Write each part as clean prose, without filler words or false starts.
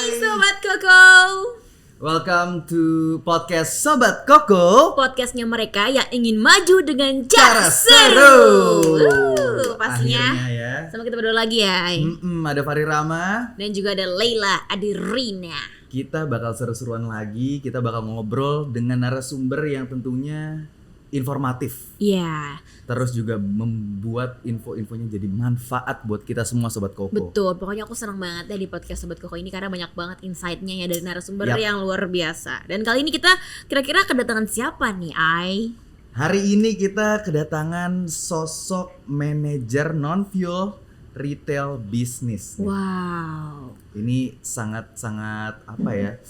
Sobat Koko. Welcome to podcast Sobat Koko. Podcastnya mereka yang ingin maju dengan cara Cara seru. Pastinya Pastinya ya. sama kita berdua lagi ya. Ada Fahri Rama. Dan juga ada Leila Adirina. Kita bakal seru-seruan lagi. Kita bakal ngobrol dengan narasumber yang tentunya informatif. Iya. Terus juga membuat info-infonya jadi manfaat buat kita semua Sobat Koko. Betul, pokoknya aku senang banget ya di podcast Sobat Koko ini karena banyak banget insight-nya ya dari narasumber Yap. yang luar biasa. Dan kali ini kita kira-kira kedatangan siapa nih, Ai? Hari ini kita kedatangan sosok manajer non-fuel retail bisnis. Wow. Ini sangat-sangat apa ya?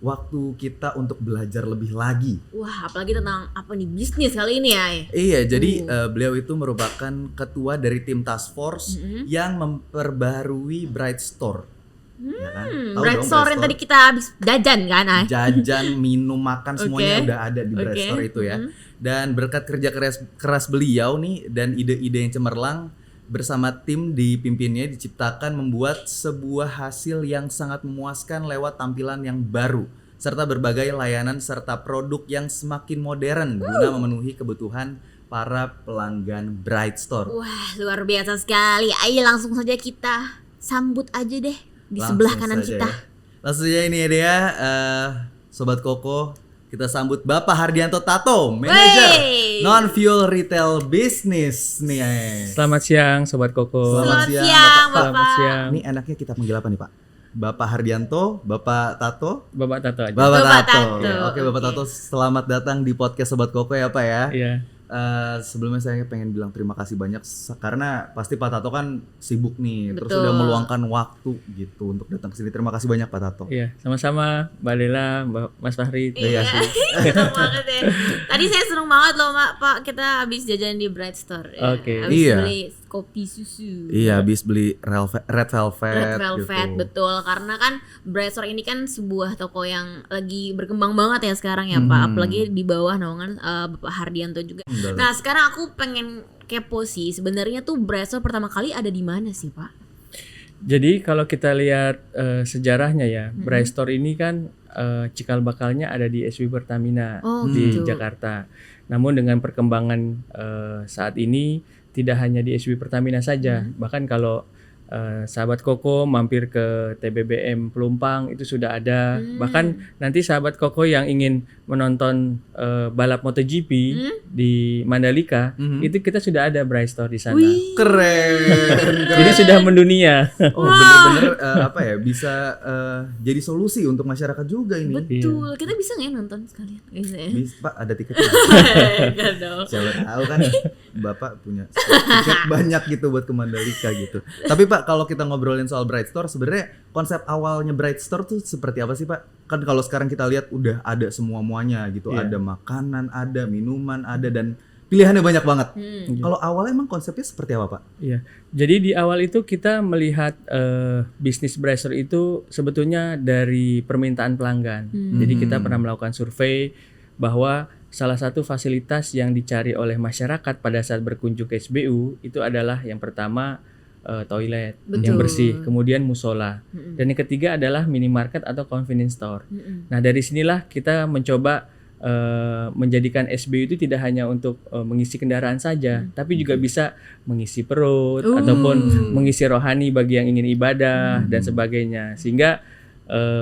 Waktu kita untuk belajar lebih lagi. Wah, apalagi tentang apa nih bisnis kali ini ya. Iya, jadi beliau itu merupakan ketua dari tim task force yang memperbarui Bright Store. Ya kan? Tahu Bright dong, Store yang tadi kita habis jajan kan, Ay? Jajan, minum, makan semuanya Oke. udah ada di Bright Oke. Store itu ya. Dan berkat kerja keras beliau nih dan ide-ide yang cemerlang bersama tim dipimpinnya diciptakan membuat sebuah hasil yang sangat memuaskan lewat tampilan yang baru serta berbagai layanan serta produk yang semakin modern guna memenuhi kebutuhan para pelanggan Bright Store. Wah, luar biasa sekali. Ayo langsung saja kita sambut aja deh di Langsung sebelah kanan saja kita. ya. Langsung saja ini ya dia, Sobat Koko, kita sambut Bapak Hardianto Tato, manajer Wey. non-fuel retail business nih. Selamat siang Sobat Koko. Selamat Selamat siang, siang, Bapak. Bapak. Selamat siang. Ini enaknya kita panggil apa nih Pak? Bapak Hardianto, Bapak Tato? Bapak Tato aja. Bapak Bapak Tato. Tato. Ya, Oke Bapak Tato, selamat datang di podcast Sobat Koko ya Pak ya. Iya. Sebelumnya saya pengen bilang terima kasih banyak karena pasti Pak Tato kan sibuk nih, terus Betul. udah meluangkan waktu gitu untuk datang ke sini. Terima kasih banyak Pak Tato. Iya, sama-sama Mbak Lela, Mas Fahri. Iya sih. Seneng banget ya. Tadi saya seneng banget loh, Pak. Kita habis jajan di Bright Store. Ya. Oke. Habis Iya. beli kopi susu. Iya, habis beli red velvet, Red Velvet, gitu. betul. Karena kan Bright Store ini kan sebuah toko yang lagi berkembang banget ya sekarang ya, Pak. Apalagi di bawah naungan Bapak Hardianto juga. Betul. Nah, sekarang aku pengen kepo sih. Sebenarnya tuh Bright Store pertama kali ada di mana sih, Pak? Jadi kalau kita lihat sejarahnya ya, Bright Store ini kan cikal bakalnya ada di SW Pertamina Oh, di gitu. Jakarta. Namun dengan perkembangan saat ini tidak hanya di SW Pertamina saja, bahkan kalau sahabat Koko mampir ke TBBM Pelumpang itu sudah ada. Bahkan nanti sahabat Koko yang ingin menonton balap MotoGP di Mandalika, itu kita sudah ada Bright Store di sana. Wih. Keren. Jadi sudah mendunia. Oh, bener-bener apa ya, bisa jadi solusi untuk masyarakat juga ini. Betul. Kita bisa nggak ya nonton sekalian? Bisa ya? Pak, ada tiketnya. Enggak dong. Siapa tahu kan Bapak punya tiket banyak gitu buat ke Mandalika gitu. Tapi Pak, kalau kita ngobrolin soal Bright Store, sebenarnya konsep awalnya Bright Store tuh seperti apa sih Pak? Kan kalau sekarang kita lihat udah ada semua-muanya gitu. Iya. Ada makanan, ada minuman, ada dan pilihannya banyak banget. Kalau awalnya emang konsepnya seperti apa Pak? Iya. Jadi di awal itu kita melihat bisnis Bright Store itu sebetulnya dari permintaan pelanggan. Jadi kita pernah melakukan survei bahwa salah satu fasilitas yang dicari oleh masyarakat pada saat berkunjung ke SBU itu adalah yang pertama toilet yang Betul. bersih, kemudian musola, dan yang ketiga adalah minimarket atau convenience store. Nah dari sinilah kita mencoba menjadikan SBU itu tidak hanya untuk mengisi kendaraan saja, tapi juga bisa mengisi perut ataupun mengisi rohani bagi yang ingin ibadah dan sebagainya. Sehingga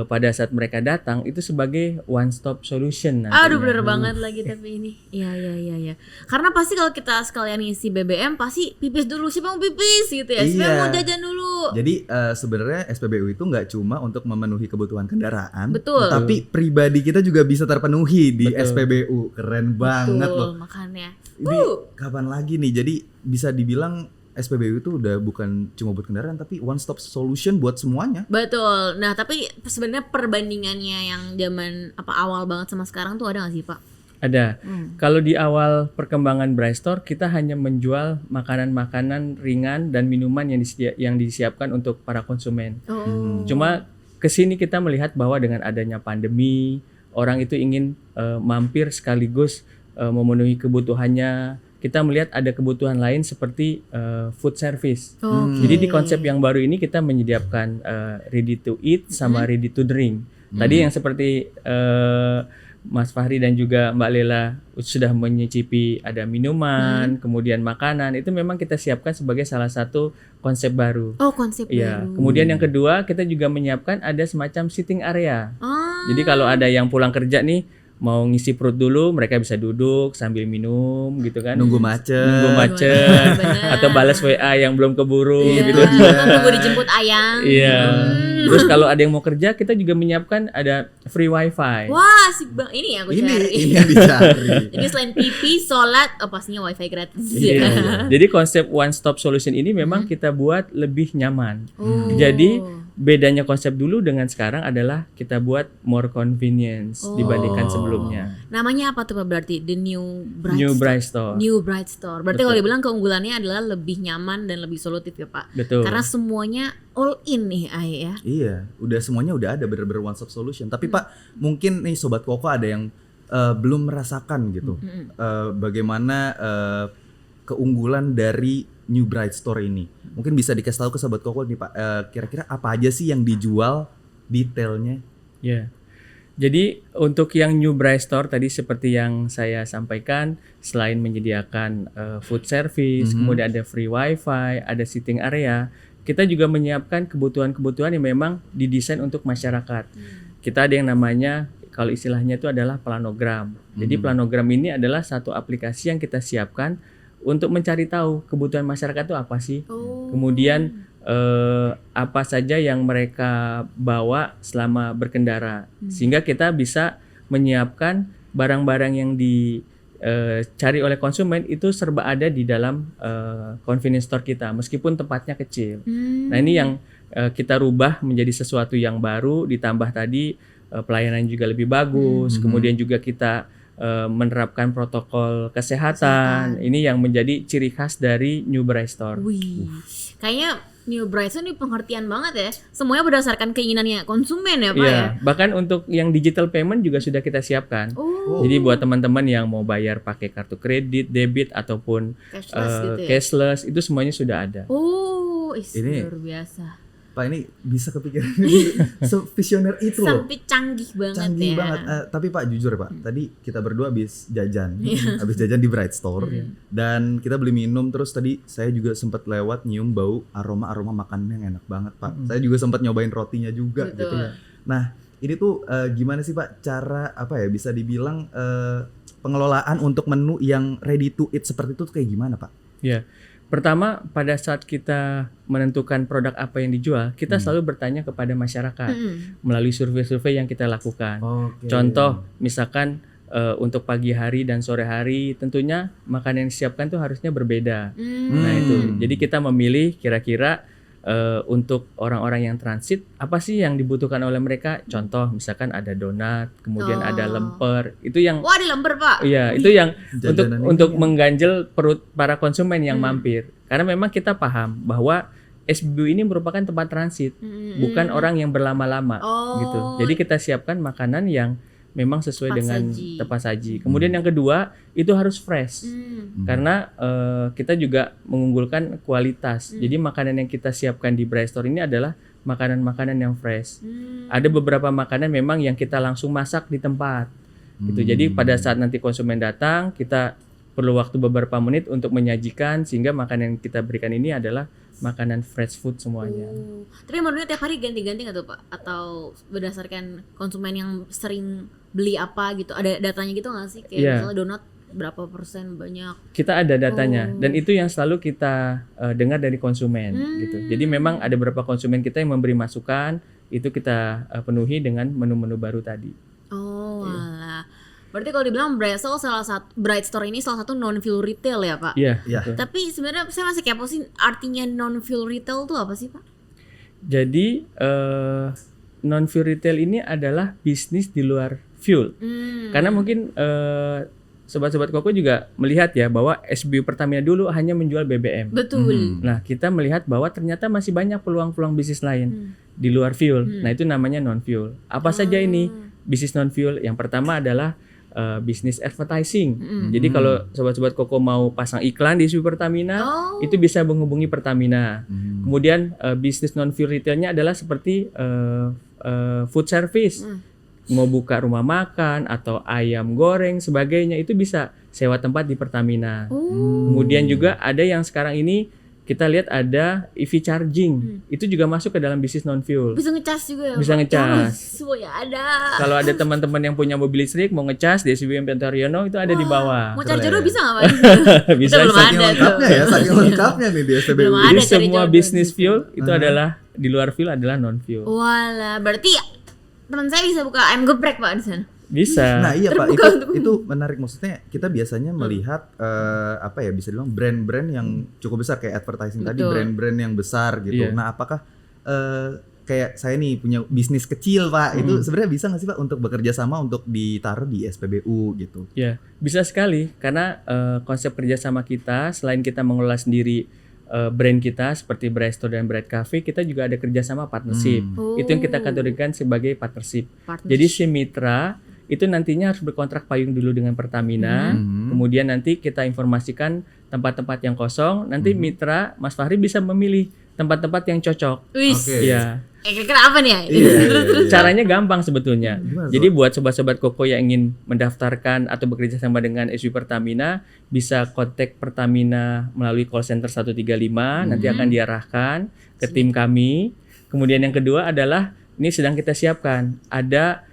pada saat mereka datang itu sebagai one stop solution nantinya. Aduh bener banget lagi tapi ini. Iya. Karena pasti kalau kita sekalian ngisi BBM pasti pipis dulu. Siapa mau pipis gitu ya? Siapa Iya. mau jajan dulu? Jadi sebenarnya SPBU itu nggak cuma untuk memenuhi kebutuhan kendaraan, Betul. tapi pribadi kita juga bisa terpenuhi di Betul. SPBU. Keren banget loh. Betul, makanya. Ini kapan lagi nih? Jadi bisa dibilang SPBU itu udah bukan cuma buat kendaraan, tapi one stop solution buat semuanya. Betul. Nah, tapi sebenarnya perbandingannya yang zaman awal banget sama sekarang tuh ada nggak sih, Pak? Ada. Kalau di awal perkembangan Bright Store kita hanya menjual makanan-makanan ringan dan minuman yang disiapkan untuk para konsumen. Oh. Cuma kesini kita melihat bahwa dengan adanya pandemi, orang itu ingin mampir sekaligus memenuhi kebutuhannya kita melihat ada kebutuhan lain seperti food service. Oke. Jadi di konsep yang baru ini kita menyediakan ready to eat sama ready to drink. Tadi yang seperti Mas Fahri dan juga Mbak Lela sudah menyicipi ada minuman, kemudian makanan, itu memang kita siapkan sebagai salah satu konsep baru. Oh, konsep Iya. baru. Kemudian yang kedua kita juga menyiapkan ada semacam sitting area. Ah. Jadi kalau ada yang pulang kerja nih mau ngisi perut dulu, mereka bisa duduk sambil minum gitu kan. Nunggu macet. Nunggu macet Bener. atau balas WA yang belum keburu Iya, gitu. tunggu dijemput ayang. Iya. Terus kalau ada yang mau kerja, kita juga menyiapkan ada free wifi. Wah, si Bang ini yang aku Ini cari. yang dicari. Jadi selain pipi, sholat, pastinya wifi gratis. Iya. Jadi konsep one stop solution ini memang kita buat lebih nyaman. Oh. Jadi bedanya konsep dulu dengan sekarang adalah kita buat more convenience dibandingkan sebelumnya. Namanya apa tuh Pak berarti? The New Bright New Store. Bright Store. New Bright Store. Berarti kalau dibilang keunggulannya adalah lebih nyaman dan lebih solutif ya Pak. Betul. Karena semuanya all in nih Ay ya. Iya, semuanya udah ada bener-bener one stop solution. Tapi Pak, mungkin nih Sobat Koko ada yang belum merasakan gitu. Bagaimana keunggulan dari New Bright Store ini. Mungkin bisa dikasih tahu ke Sobat Koko nih Pak, kira-kira apa aja sih yang dijual detailnya? Ya. Jadi untuk yang New Bright Store tadi seperti yang saya sampaikan, selain menyediakan food service, kemudian ada free wifi, ada sitting area, kita juga menyiapkan kebutuhan-kebutuhan yang memang didesain untuk masyarakat. Kita ada yang namanya, kalau istilahnya itu adalah planogram. Jadi planogram ini adalah satu aplikasi yang kita siapkan untuk mencari tahu kebutuhan masyarakat itu apa sih. Kemudian apa saja yang mereka bawa selama berkendara, sehingga kita bisa menyiapkan barang-barang yang dicari oleh konsumen itu serba ada di dalam convenience store kita, meskipun tempatnya kecil. Nah ini yang kita rubah menjadi sesuatu yang baru, ditambah tadi pelayanan juga lebih bagus, kemudian juga kita menerapkan protokol kesehatan. Ini yang menjadi ciri khas dari New Bright Store. Wih, kayaknya New Bright Store ini pengertian banget ya. Semuanya berdasarkan keinginannya konsumen ya Pak Iya, ya. bahkan untuk yang digital payment juga sudah kita siapkan. Jadi buat teman-teman yang mau bayar pakai kartu kredit, debit ataupun Cashless gitu ya. cashless, itu semuanya sudah ada. Oh, Ini- luar biasa. Pak ini bisa kepikiran visioner itu loh. Sampai canggih banget Canggih ya. banget. Tapi Pak jujur ya Pak, tadi kita berdua habis jajan di Bright Store dan kita beli minum, terus tadi saya juga sempat lewat nyium bau aroma makanan yang enak banget Pak. Saya juga sempat nyobain rotinya juga Betul. gitu. Nah ini tuh gimana sih Pak cara apa ya bisa dibilang pengelolaan untuk menu yang ready to eat seperti itu tuh kayak gimana Pak? Ya. Pertama, pada saat kita menentukan produk apa yang dijual, kita selalu bertanya kepada masyarakat melalui survei-survei yang kita lakukan. Oke. Contoh, misalkan untuk pagi hari dan sore hari, tentunya makanan yang disiapkan tuh harusnya berbeda. Nah itu, jadi kita memilih kira-kira untuk orang-orang yang transit, apa sih yang dibutuhkan oleh mereka? Contoh, misalkan ada donat, kemudian ada lemper, itu yang Wah, di lemper Pak. iya, itu yang Jajanan untuk ini mengganjel perut para konsumen yang mampir. Karena memang kita paham bahwa SBU ini merupakan tempat transit, bukan orang yang berlama-lama gitu. Jadi kita siapkan makanan yang memang sesuai Tepat dengan saji. tepat saji. Kemudian yang kedua, itu harus fresh. Karena kita juga mengunggulkan kualitas. Jadi makanan yang kita siapkan di Bright Store ini adalah makanan-makanan yang fresh. Ada beberapa makanan memang yang kita langsung masak di tempat. Gitu. Jadi pada saat nanti konsumen datang, kita perlu waktu beberapa menit untuk menyajikan sehingga makanan yang kita berikan ini adalah makanan fresh food semuanya. Tapi menunya tiap hari ganti-ganti nggak tuh Pak? Atau berdasarkan konsumen yang sering beli apa gitu? Ada datanya gitu nggak sih? Kayak Iya. misalnya donat berapa persen banyak? Kita ada datanya dan itu yang selalu kita dengar dari konsumen gitu. Jadi memang ada beberapa konsumen kita yang memberi masukan, itu kita penuhi dengan menu-menu baru tadi. Oh, alah. Berarti kalau dibilang Bright Store ini salah satu non-fuel retail ya Pak? Iya. Iya. betul. Tapi sebenarnya saya masih kepo sih artinya non-fuel retail tuh apa sih Pak? Jadi non fuel retail ini adalah bisnis di luar fuel. Karena mungkin sobat-sobat Koko juga melihat ya bahwa SBU Pertamina dulu hanya menjual BBM. Betul. Nah, kita melihat bahwa ternyata masih banyak peluang-peluang bisnis lain di luar fuel. Nah, itu namanya non fuel. Apa saja ini bisnis non fuel? Yang pertama adalah bisnis advertising. Jadi kalau sobat-sobat Koko mau pasang iklan di SB Pertamina, itu bisa menghubungi Pertamina. Kemudian bisnis non fuel retailnya adalah seperti food service. Mau buka rumah makan atau ayam goreng sebagainya, itu bisa sewa tempat di Pertamina. Kemudian juga ada yang sekarang ini kita lihat ada EV charging, itu juga masuk ke dalam bisnis non fuel. Bisa ngecas juga ya? Bisa ngecas. Ya ada. Kalau ada teman-teman yang punya mobil listrik mau ngecas di SB MP Haryono, itu ada di bawah. Mau charger dulu bisa nggak Pak? Bisa. Belum Saking ada lengkapnya tuh. ya, saking lengkapnya nih di SPBU. Belum Jadi ada cari semua jodoh. bisnis fuel itu adalah di luar fuel adalah non fuel. Walah, berarti teman saya bisa buka ayam geprek Pak di sana. Bisa. Nah iya Pak, Terbuka untuk itu menarik. Maksudnya kita biasanya melihat apa ya, bisa dibilang brand-brand yang cukup besar kayak advertising tadi, Betul. brand-brand yang besar gitu. Iya. Nah apakah kayak saya nih punya bisnis kecil Pak, itu sebenarnya bisa nggak sih Pak untuk bekerja sama untuk ditaruh di SPBU gitu? Ya, bisa sekali karena konsep kerjasama kita selain kita mengelola sendiri brand kita seperti Bright Store dan Bright Cafe, kita juga ada kerjasama partnership. Itu yang kita kategorikan sebagai partnership. Jadi si mitra itu nantinya harus berkontrak payung dulu dengan Pertamina, kemudian nanti kita informasikan tempat-tempat yang kosong, nanti mitra Mas Fahri bisa memilih tempat-tempat yang cocok. Wis. Oke. Ya, Kira-kira apa nih ya? Iya. caranya gampang sebetulnya. Gimana, Jadi buat sobat-sobat Koko yang ingin mendaftarkan atau bekerja sama dengan SB Pertamina, bisa kontak Pertamina melalui call center 135, nanti akan diarahkan ke tim kami. Kemudian yang kedua adalah ini sedang kita siapkan, ada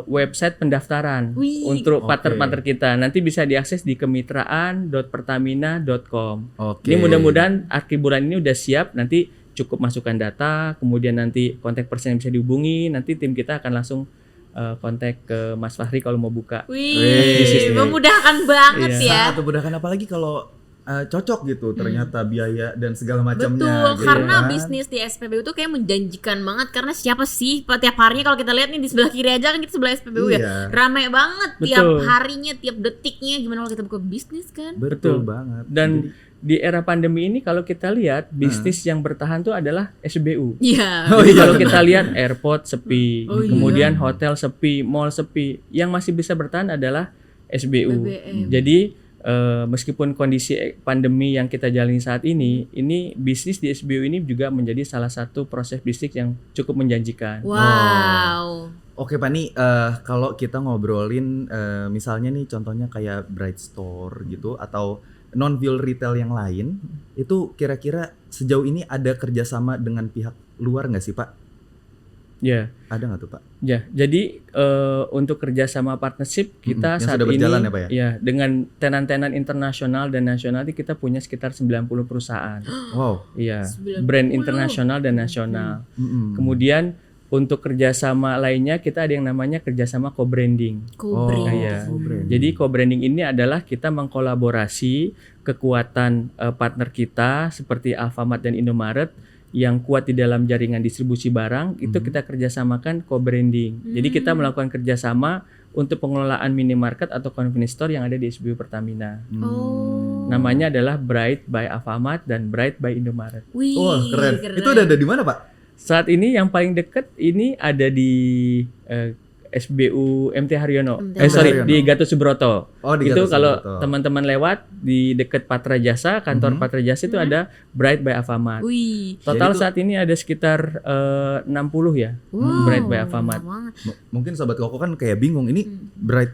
website pendaftaran Wih. untuk Oke. partner-partner kita. Nanti bisa diakses di kemitraan.pertamina.com. Oke. Ini mudah-mudahan akhir bulan ini udah siap, nanti cukup masukkan data, kemudian nanti kontak person yang bisa dihubungi, nanti tim kita akan langsung kontak ke Mas Fahri kalau mau buka. Wih, memudahkan banget Iya. ya. Sangat memudahkan, apalagi kalau cocok gitu ternyata biaya dan segala Betul, macamnya. gitu karena kan. bisnis di SPBU tuh kayak menjanjikan banget, karena siapa sih tiap harinya kalau kita lihat nih di sebelah kiri aja kan kita sebelah SPBU Iya. ya, ramai banget tiap Betul. harinya, tiap detiknya, gimana kalau kita buka bisnis kan? Betul Betul. banget. Dan di era pandemi ini kalau kita lihat bisnis yang bertahan tuh adalah SBU. Iya. Oh, Jadi iya, kalau benar. kita lihat airport sepi, Oh, iya. kemudian hotel sepi, mall sepi, yang masih bisa bertahan adalah SBU. BBM. Jadi meskipun kondisi pandemi yang kita jalani saat ini bisnis di SBU ini juga menjadi salah satu proses bisnis yang cukup menjanjikan. Wow. Oke Pak, nih kalau kita ngobrolin misalnya nih contohnya kayak Bright Store gitu atau non-fuel retail yang lain, itu kira-kira sejauh ini ada kerjasama dengan pihak luar nggak sih Pak? Ya, Ada nggak tuh Pak? ya. Jadi untuk kerjasama partnership kita yang saat sudah ini, berjalan ya, Pak, ya? dengan tenan-tenan internasional dan nasional kita punya sekitar 90 perusahaan. Wow. Iya, 90. brand internasional dan nasional. Mm-mm. Kemudian untuk kerjasama lainnya kita ada yang namanya kerjasama co-branding. Kubri. Iya. co-branding. Jadi co-branding ini adalah kita mengkolaborasi kekuatan partner kita seperti Alfamart dan Indomaret yang kuat di dalam jaringan distribusi barang, itu kita kerjasamakan co-branding. Jadi kita melakukan kerjasama untuk pengelolaan minimarket atau convenience store yang ada di SBU Pertamina. Oh. Namanya adalah Bright by Alfamart dan Bright by Indomaret. Wih, Wah, keren. Itu udah ada di mana Pak? Saat ini yang paling dekat ini ada di SBU MT Haryono. MT Haryono. Di Gatot Subroto. Oh, di Itu Gatot kalau Subroto. teman-teman lewat di dekat Patra Jasa, kantor Patra Jasa itu ada Bright by Alfamart. Wih. Total Jadi itu- saat ini ada sekitar 60 ya. Wow. Bright by Alfamart. banget. Mungkin sobat Koko kan kayak bingung ini Bright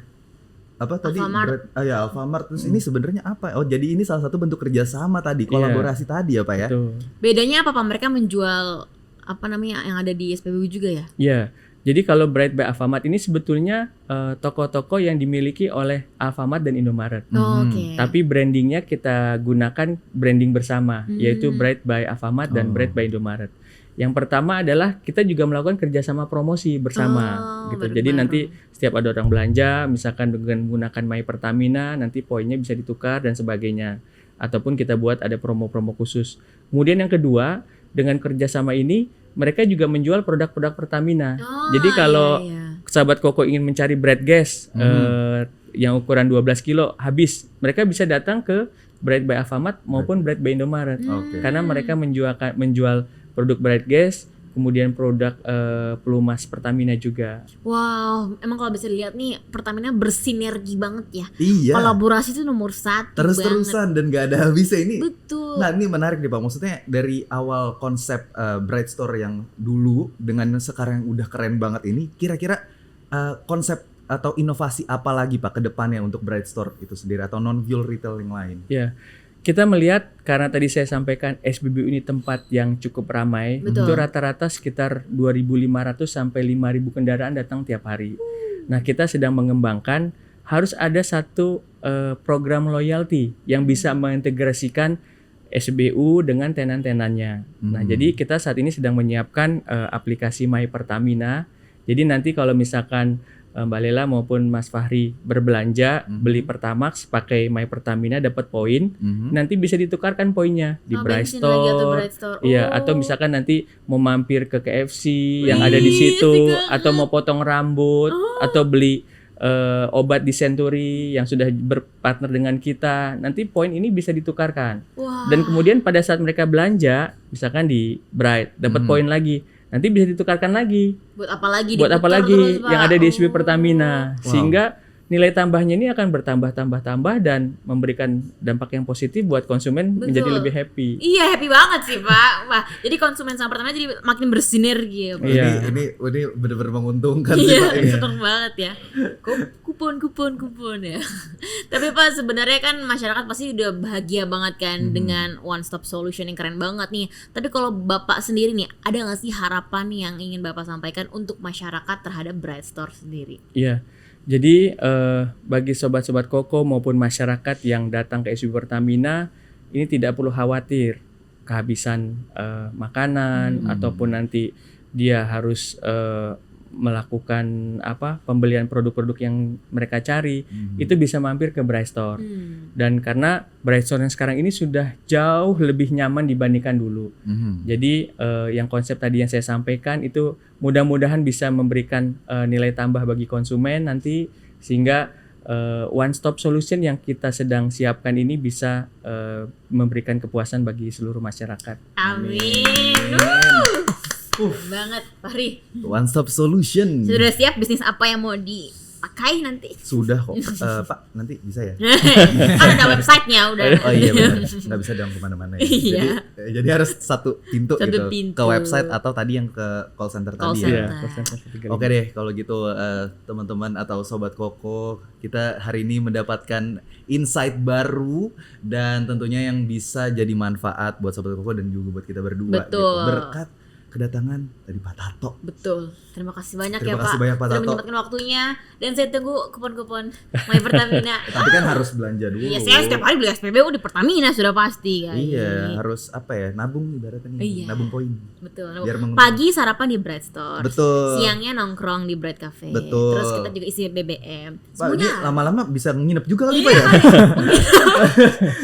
apa tadi? Alfamart. Bright, ya Alfamart. Terus ini sebenarnya apa? Oh jadi ini salah satu bentuk kerjasama tadi, kolaborasi tadi ya Pak ya? Tuh. Bedanya apa Pak? Mereka menjual apa namanya yang ada di SPBU juga ya? Ya. Jadi kalau Bright by Alfamart ini sebetulnya toko-toko yang dimiliki oleh Alfamart dan Indomaret. Oh, oke. Tapi brandingnya kita gunakan branding bersama, yaitu Bright by Alfamart dan Oh. Bright by Indomaret. Yang pertama adalah kita juga melakukan kerjasama promosi bersama, gitu. bareng-bareng. Jadi nanti setiap ada orang belanja, misalkan dengan menggunakan My Pertamina, nanti poinnya bisa ditukar dan sebagainya. Ataupun kita buat ada promo-promo khusus. Kemudian yang kedua, dengan kerjasama ini mereka juga menjual produk-produk Pertamina. Oh, Jadi kalau iya. sahabat Koko ingin mencari bread gas yang ukuran 12 kilo habis, mereka bisa datang ke Bright by Alfamart maupun Bright by Indomaret. Oke. Karena mereka menjual produk bread gas kemudian produk pelumas Pertamina juga. Wow, emang kalau bisa dilihat nih Pertamina bersinergi banget ya. Iya. Kolaborasi itu nomor 1 Terus-terusan dan gak ada habisnya ini. Betul. Nah, ini menarik nih Pak. Maksudnya dari awal konsep Bright Store yang dulu dengan sekarang yang udah keren banget ini, kira-kira konsep atau inovasi apa lagi Pak ke depannya untuk Bright Store itu sendiri atau non-fuel retail yang lain? Ya, kita melihat karena tadi saya sampaikan SPBU ini tempat yang cukup ramai, Betul. itu rata-rata sekitar 2.500 sampai 5.000 kendaraan datang tiap hari. Nah, kita sedang mengembangkan harus ada satu program loyalty yang bisa mengintegrasikan SBU dengan tenan-tenannya. Nah, jadi kita saat ini sedang menyiapkan aplikasi My Pertamina. Jadi nanti kalau misalkan Mbak Lela maupun Mas Fahri berbelanja beli Pertamax pakai My Pertamina dapat poin, nanti bisa ditukarkan poinnya di Bright bensin lagi atau Store. Bright Store. Iya, Oh. atau misalkan nanti mau mampir ke KFC yang Wih, ada di situ, asik banget. atau mau potong rambut, atau beli obat di Century yang sudah berpartner dengan kita, nanti poin ini bisa ditukarkan. Wah. Dan kemudian pada saat mereka belanja, misalkan di Bright dapat poin lagi, nanti bisa ditukarkan lagi. Buat apa lagi? Buat apa Diputar lagi terus, Pak? yang ada di SB Oh. Pertamina, Wow. sehingga nilai tambahnya ini akan bertambah dan memberikan dampak yang positif buat konsumen Betul. menjadi lebih happy. Iya, happy banget sih, Pak. Wah, jadi konsumen sama Pertamina jadi makin bersinergi ya, Pak. Iya. Ini benar-benar menguntungkan sih Iya, Pak. Ini. seneng banget ya. Kupon ya. Tapi Pak, sebenarnya kan masyarakat pasti udah bahagia banget kan dengan one stop solution yang keren banget nih. Tapi kalau Bapak sendiri nih, ada nggak sih harapan yang ingin Bapak sampaikan untuk masyarakat terhadap Bright Store sendiri? Iya. Jadi bagi sobat-sobat Koko maupun masyarakat yang datang ke SB Pertamina ini tidak perlu khawatir kehabisan makanan ataupun nanti dia harus melakukan pembelian produk-produk yang mereka cari, itu bisa mampir ke Bright Store. Dan karena Bright Store yang sekarang ini sudah jauh lebih nyaman dibandingkan dulu. Jadi yang konsep tadi yang saya sampaikan itu mudah-mudahan bisa memberikan nilai tambah bagi konsumen nanti, sehingga one stop solution yang kita sedang siapkan ini bisa memberikan kepuasan bagi seluruh masyarakat. Amin. Banget, Fahri. One stop solution. Sudah siap bisnis apa yang mau dipakai nanti? Sudah kok. Pak, nanti bisa ya? Kan ada websitenya udah. Oh iya benar, nggak bisa dalam kemana-mana ya. Iya. Jadi harus satu pintu Satu gitu pintu. ke website atau tadi yang ke call center Call tadi center. ya. Iya, Oke deh, kalau gitu teman-teman atau sobat Koko, kita hari ini mendapatkan insight baru dan tentunya yang bisa jadi manfaat buat sobat Koko dan juga buat kita berdua. Betul. Gitu. Berkat kedatangan dari Pak Tato. Betul. Terima kasih banyak Terima ya kasih Pak. banyak, Pak Sudah Tato. menyempatkan waktunya dan saya tunggu kupon-kupon My Pertamina. Tapi kan harus belanja dulu. Iya, saya setiap hari beli SPBU di Pertamina sudah pasti kan. Iya, harus nabung ibaratnya nih, Iya. nabung poin. Betul. Biar menguntungkan. Pagi sarapan di Bright Store. Betul. Siangnya nongkrong di Bright Cafe. Betul. Terus kita juga isi BBM. Pak, ini Semuanya lama-lama bisa nginep juga kali Iya. Pak ya?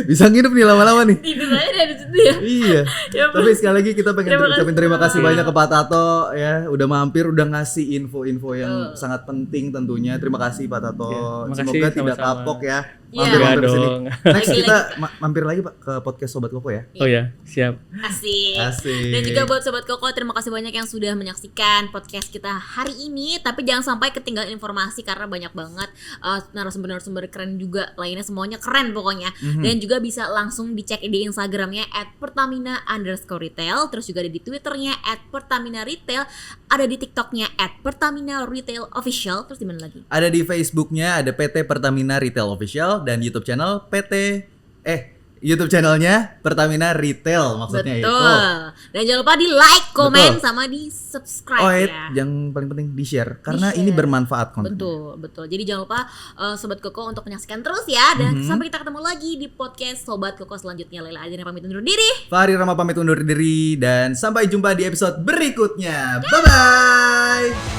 Bisa nginep nih lama-lama nih. tidur aja dari situ ya. Iya. Ya, Pak. Tapi sekali lagi kita pengen Terima ucapin kasih terima kasih banyak. banyak ke Pak Tato ya, udah mampir, udah ngasih info-info yang sangat penting tentunya. Terima kasih Pak Tato. Ya, makasih, Semoga tidak sama-sama. kapok ya. Iya. Mampir-mampir Iya sini. dong. Next Lagi-lagi. kita mampir lagi Pak ke podcast Sobat Koko ya. Oh ya, siap. Asik. Asik. Dan juga buat Sobat Koko, terima kasih banyak yang sudah menyaksikan podcast kita hari ini. Tapi jangan sampai ketinggalan informasi karena banyak banget narasumber-narasumber keren juga lainnya, semuanya keren pokoknya. Dan juga bisa langsung dicek di Instagramnya @pertamina_retail. Terus juga ada di Twitternya @pertamina_retail. Ada di TikToknya @pertamina_retail_official. Terus di mana lagi? Ada di Facebooknya ada PT Pertamina Retail Official dan YouTube channel YouTube channelnya Pertamina Retail maksudnya Betul. itu. Dan jangan lupa di like, komen, Betul. sama di subscribe Oh, ya. yang paling penting di share karena Di-share. ini bermanfaat konten. Betul. Jadi jangan lupa Sobat Koko untuk menyaksikan terus ya. Dan sampai kita ketemu lagi di podcast Sobat Koko selanjutnya. Lela Adriana pamit undur diri. Fahri Rama pamit undur diri dan sampai jumpa di episode berikutnya. Bye bye.